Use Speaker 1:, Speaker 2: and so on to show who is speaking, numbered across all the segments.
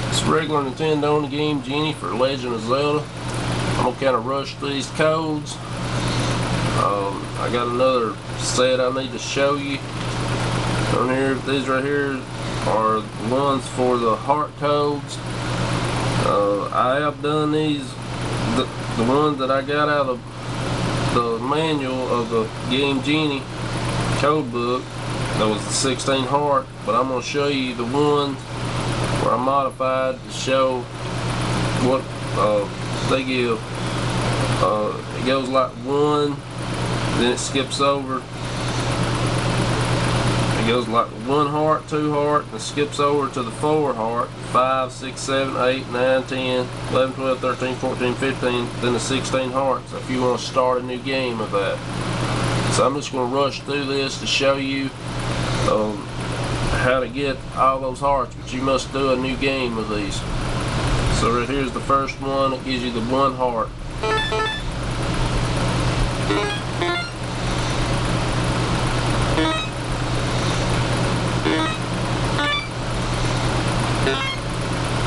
Speaker 1: It's regular Nintendo on the Game Genie for Legend of Zelda. I'm gonna kind of rush through these codes. I got another set I need to show you on here. These right here are ones for the heart codes. I have done these, the ones that I got out of the manual of the Game Genie code book. That was the 16 heart, but I'm going to show you the ones where I modified to show what they give. It goes like 1, then it skips over. It goes like 1 heart, 2 heart, and it skips over to the 4 heart, 5, 6, 7, 8, 9, 10, 11, 12, 13, 14, 15, then the 16 hearts if you want to start a new game of that. So I'm just going to rush through this to show you how to get all those hearts, but you must do a new game of these. So right here's the first one. It gives you the 1 heart.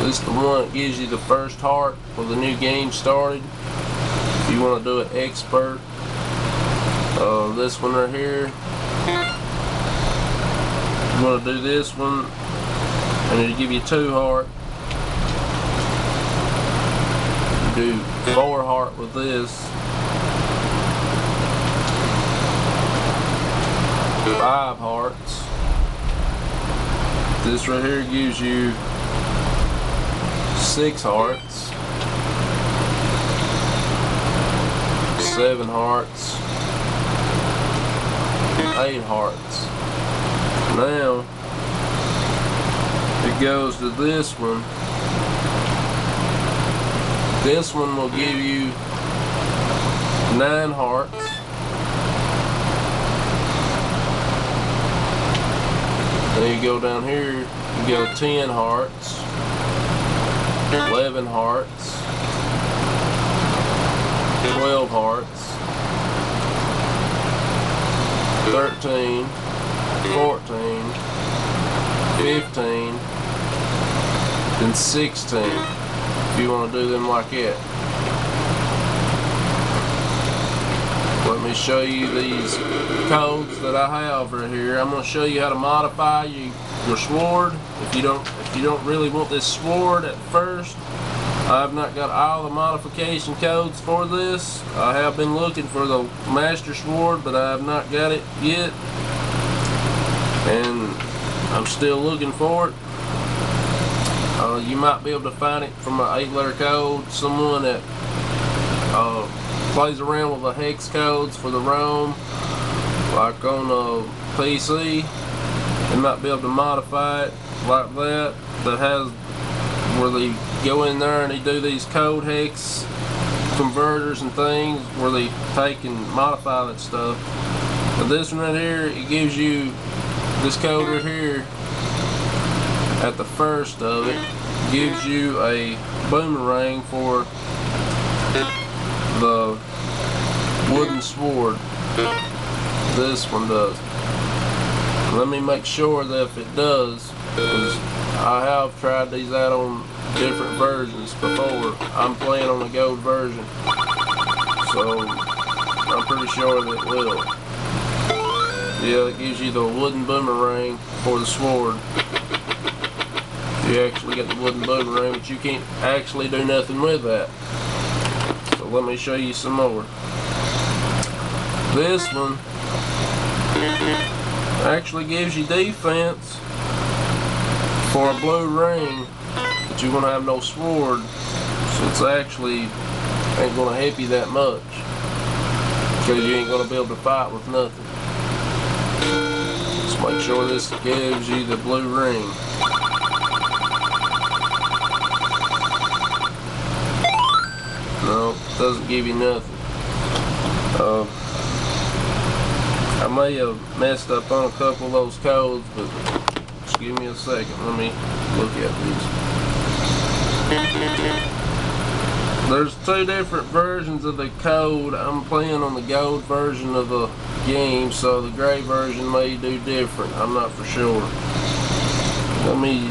Speaker 1: This is the one that gives you the first heart for the new game started. If you want to do it expert. This one right here. You want to do this one, and it'll give you 2 heart. You do 4 heart with this. 5 hearts. This right here gives you 6 hearts. 7 hearts. 8 hearts. Now it goes to this one. This one will give you 9 hearts. Then you go down here, you go 10 hearts, 11 hearts, 12 hearts, 13, 14, 15, and 16 if you want to do them like that. Let me show you these codes that I have right here. I'm going to show you how to modify your sword. If you don't really want this sword at first, I have not got all the modification codes for this. I have been looking for the Master Sword, but I have not got it yet. And I'm still looking for it. You might be able to find it from an 8-letter code. Someone that plays around with the hex codes for the ROM, like on a PC, they might be able to modify it like that. That has where they go in there and they do these code hex converters and things where they take and modify that stuff. But this one right here, it gives you this code right here at the first of it, gives you a boomerang for the wooden sword. This one does. Let me make sure that if it does, because I have tried these out on different versions before. I'm playing on the gold version, so I'm pretty sure that it will. Yeah, it gives you the wooden boomerang for the sword. You actually get the wooden boomerang, but you can't actually do nothing with that. So let me show you some more. This one actually gives you defense for a blue ring, but you're going to have no sword, so it's actually ain't going to help you that much, because you ain't going to be able to fight with nothing. Just make sure this gives you the blue ring. No, it doesn't give you nothing. I may have messed up on a couple of those codes, but just give me a second. Let me look at these. There's 2 different versions of the code. I'm playing on the gold version of the game, so the gray version may do different. I'm not for sure. Let me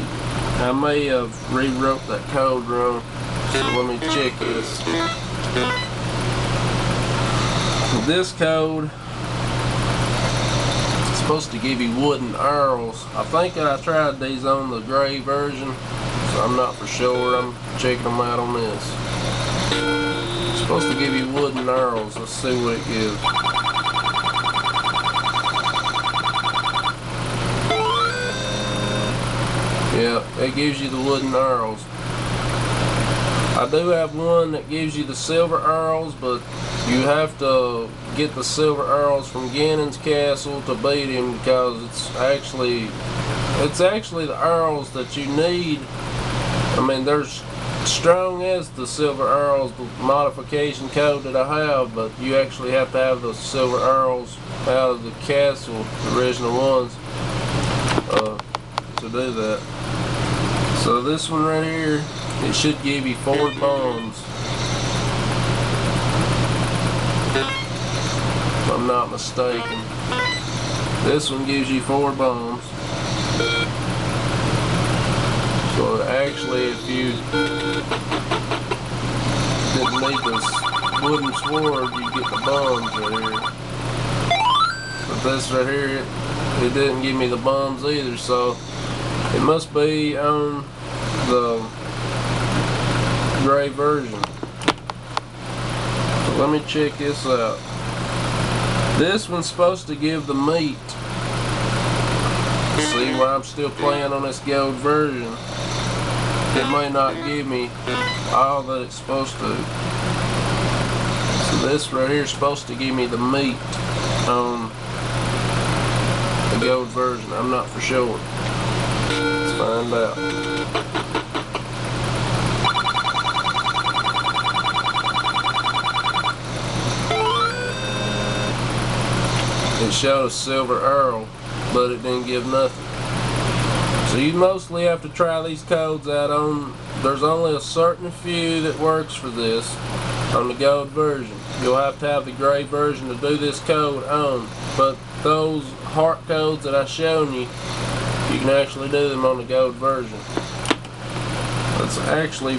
Speaker 1: I may have rewrote that code wrong, so let me check this. This code is supposed to give you wooden arrows. I think I tried these on the gray version, so I'm not for sure. I'm checking them out on this. It's supposed to give you wooden arrows. Let's see what it gives. Yeah, it gives you the wooden arrows. I do have one that gives you the silver arrows, but you have to get the silver arrows from Ganon's castle to beat him, because it's actually the arrows that you need. I mean, they're strong as the silver arrows, the modification code that I have, but you actually have to have the silver arrows out of the castle, the original ones, to do that. So this one right here, it should give you 4 bombs, if I'm not mistaken. This one gives you 4 bombs. So actually, if you didn't need this wooden sword, you get the bombs right here. But this right here, it didn't give me the bombs either, so it must be on the gray version. So let me check this out. This one's supposed to give the meat. See why I'm still playing on this gold version. It may not give me all that it's supposed to. So this right here is supposed to give me the meat on the gold version. I'm not for sure. Let's find out. It showed a silver arrow, but it didn't give nothing. So you mostly have to try these codes out on, there's only a certain few that works for this on the gold version. You'll have to have the gray version to do this code on, but those heart codes that I shown you, you can actually do them on the gold version. Let's actually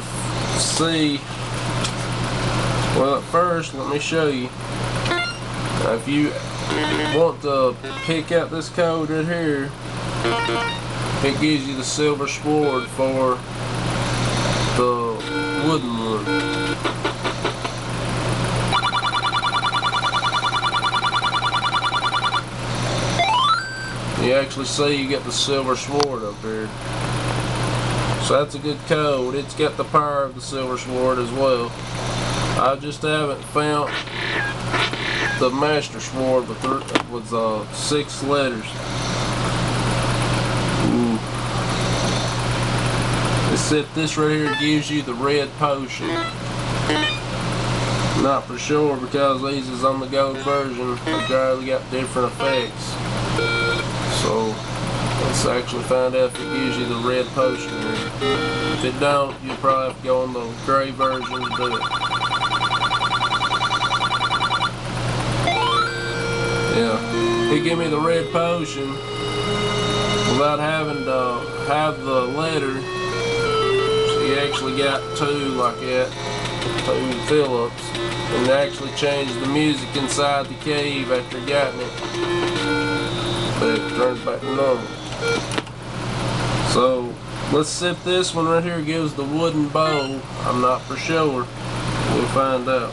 Speaker 1: see. Well, at first, let me show you. Now, if you want to pick out this code right here, it gives you the silver sword for the wooden one. You actually see you get the silver sword up here. So that's a good code. It's got the power of the silver sword as well. I just haven't found the master sword with 6 letters. Ooh. Except this right here gives you the red potion. Not for sure, because these is on the gold version. They probably got different effects. So let's actually find out if it gives you the red potion here. If it don't, you'll probably have to go on the gray version to do it. Yeah, he gave me the red potion without having to have the letter. So you actually got 2 like that, 2 fill-ups, and actually changed the music inside the cave after getting it. But it turns back to normal. So let's see if this one right here gives the wooden bow. I'm not for sure. We'll find out.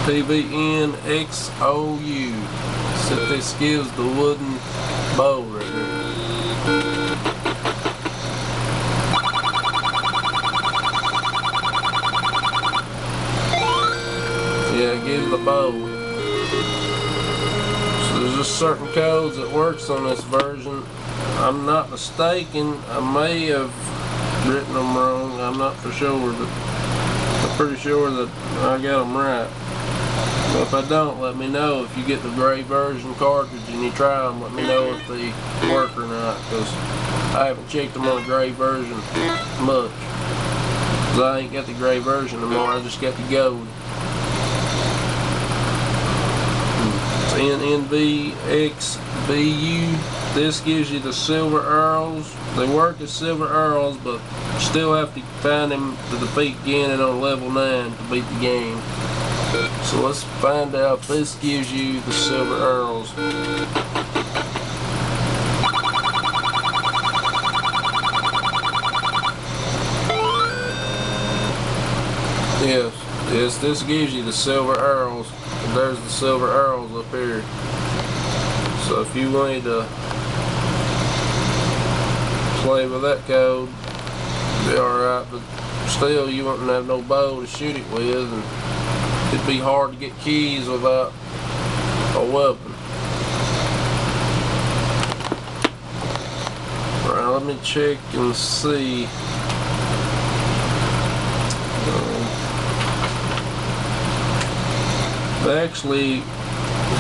Speaker 1: PNNXUU. So this gives the wooden bow right here. Yeah, it gives the bow. So there's just certain codes that works on this version. I'm not mistaken, I may have written them wrong. I'm not for sure, but I'm pretty sure that I got them right. Well, if I don't, let me know. If you get the gray version cartridge and you try them, let me know if they work or not, because I haven't checked them on the gray version much. Because I ain't got the gray version anymore, I just got the gold. PNNXUU. This gives you the silver arrows. They work as silver arrows, but you still have to find them to defeat Ganon on level 9 to beat the game. So let's find out if this gives you the silver arrows. Yes, this gives you the silver arrows. There's the silver arrows up here. So if you wanted to play with that code, it'd be alright, but still you wouldn't have no bow to shoot it with, and it'd be hard to get keys without a weapon. Alright, let me check and see. I actually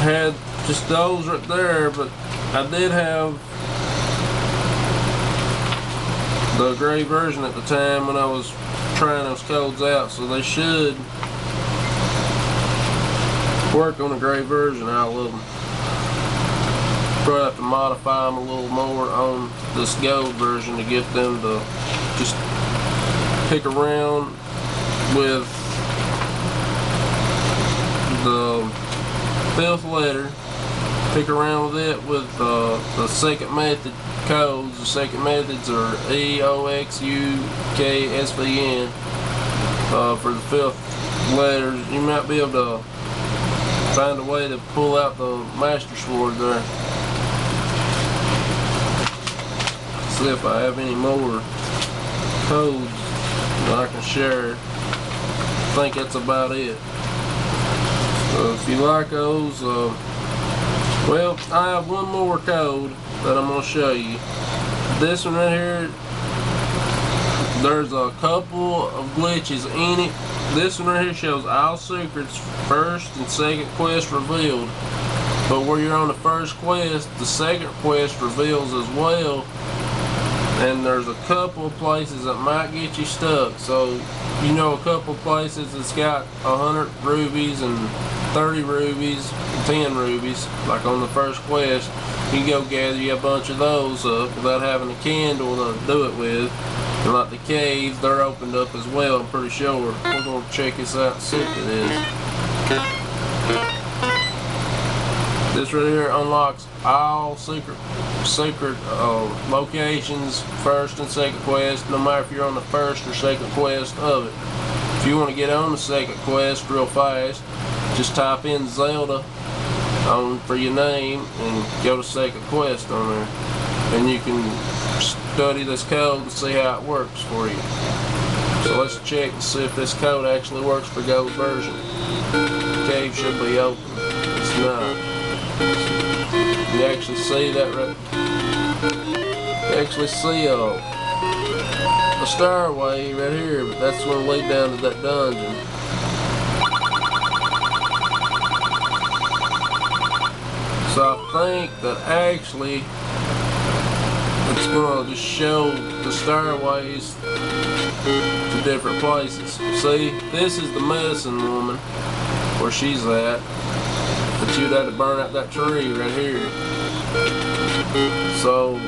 Speaker 1: had just those right there, but I did have the gray version at the time when I was trying those codes out, so they should work on the gray version out of them. Probably have to modify them a little more on this gold version to get them to just pick around with the 5th letter, pick around with it with the second method codes. The second methods are E, O, X, U, K, S, V, N. For the 5th letters, you might be able to find a way to pull out the Master Sword there. See if I have any more codes that I can share. I think that's about it. So if you like those, well, I have one more code that I'm going to show you. This one right here, there's a couple of glitches in it. This one right here shows all secrets, first and second quest revealed. But where you're on the first quest, the second quest reveals as well. And there's a couple of places that might get you stuck. So, you know, a couple of places that's got 100 rubies and 30 rubies and 10 rubies, like on the first quest. You can go gather you a bunch of those up without having a candle to do it with. And like the caves, they're opened up as well, I'm pretty sure. We're going to check this out and see what it is. This right here unlocks all secret locations, first and second quest, no matter if you're on the first or second quest of it. If you want to get on the second quest real fast, just type in Zelda for your name and go to second quest on there. And you can study this code and see how it works for you. So let's check and see if this code actually works for gold version. The cave should be open. It's not. You actually see that right? You actually see a stairway right here, but that's going to lead down to that dungeon. So I think that actually it's going to just show the stairways to different places. See, this is the medicine woman where she's at. But you'd have to burn out that tree right here. So,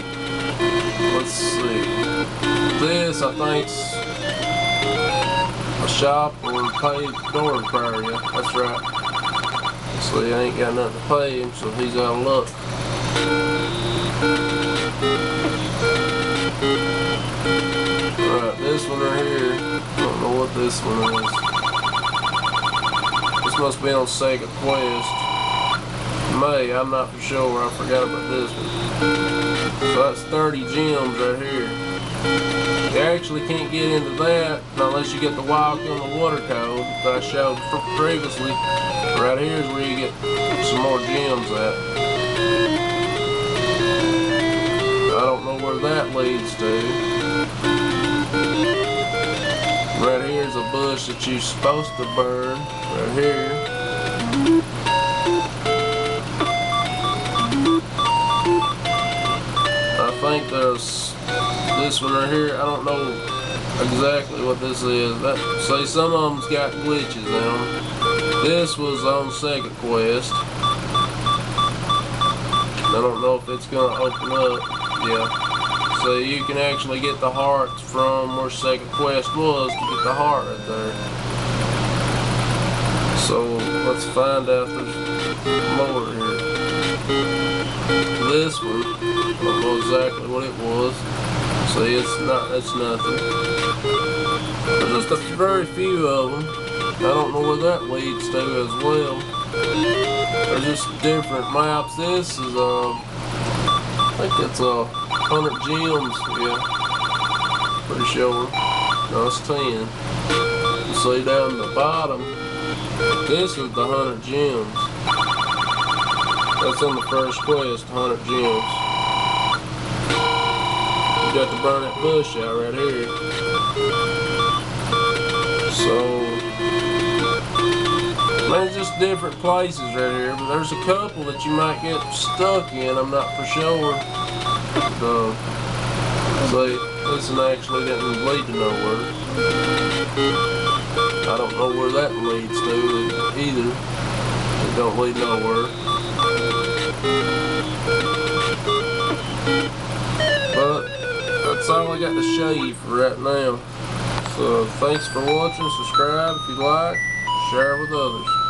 Speaker 1: let's see. This, I think's a shop or paid door repair, yeah, that's right. See, I ain't got nothing to pay him, so he's out of luck. Alright, this one right here, I don't know what this one is. This must be on second quest. I'm not for sure, I forgot about this one. So that's 30 gems right here. You actually can't get into that unless you get the wild on the water code that I showed previously. Right here is where you get some more gems at. I don't know where that leads to. Right here is a bush that you're supposed to burn. Right here. I think there's this one right here. I don't know exactly what this is. See, some of them's got glitches on them. This was on second quest. I don't know if it's gonna open up. Yeah. So you can actually get the hearts from where second quest was to get the heart right there. So let's find out there's more here. This one, I don't know exactly what it was. See, it's nothing. There's just a very few of them. I don't know where that leads to as well. They're just different maps. This is I think it's 100 gems. Yeah, pretty sure. No, it's 10. You see down the bottom, this is the 100 gems. That's on the first quest, 100 gems. You got to burn that bush out right here. So, there's just different places right here, but there's a couple that you might get stuck in, I'm not for sure. See, this one actually didn't lead to nowhere. I don't know where that leads to either. It don't lead nowhere. But that's all I got to show you for right now. So thanks for watching. Subscribe if you like. Share with others.